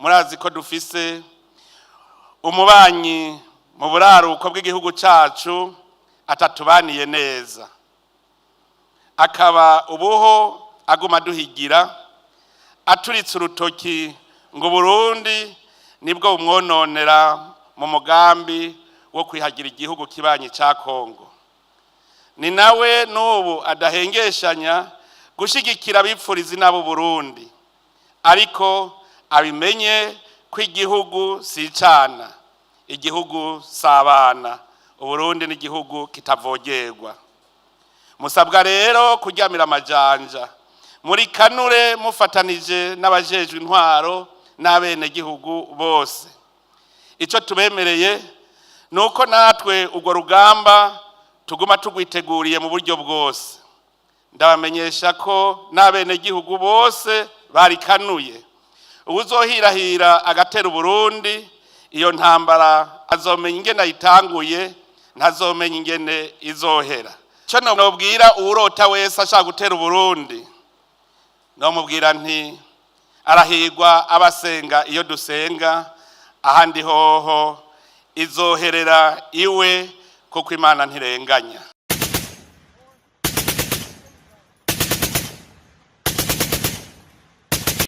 murazi ko dufise umubanyi mu buraruko bw'igihugu cacu atatubaniye neza, akaba ubuho aguma duhigira aturitse urutoki ngo Burundi nibwo bumwononera mu mugambi wo kwihagira igihugu kibanyi ca Kongo. Ni nawe n'ubu adahengeshanya gushigikira abipfuriza nabo Burundi, ariko abimenye ko igihugu si cana, igihugu sabana, Uburundi n'igihugu kitavogerwa. Musabwa rero kuryamira amajanja, muri kanure mufatanije n'abajejwe intwaro n'abene gihugu bose. Ico tubemereye nuko natwe urwo rugamba tuguma tugwiteguriye mu buryo bwose. Ndabamenyesha ko n'abene gihugu bose barikanuye, uwuzohirahira agatera Burundi iyo ntambara azomenya ingene ayitanguye, ntazomenya ingene izohera. Cyo nobwira uwurota wese ashaka gutera Burundi, nomubwira nti arahirwa abasenga iyo dusenga, ahandi hoho izoherera iwe kuko Imana ntirenganya.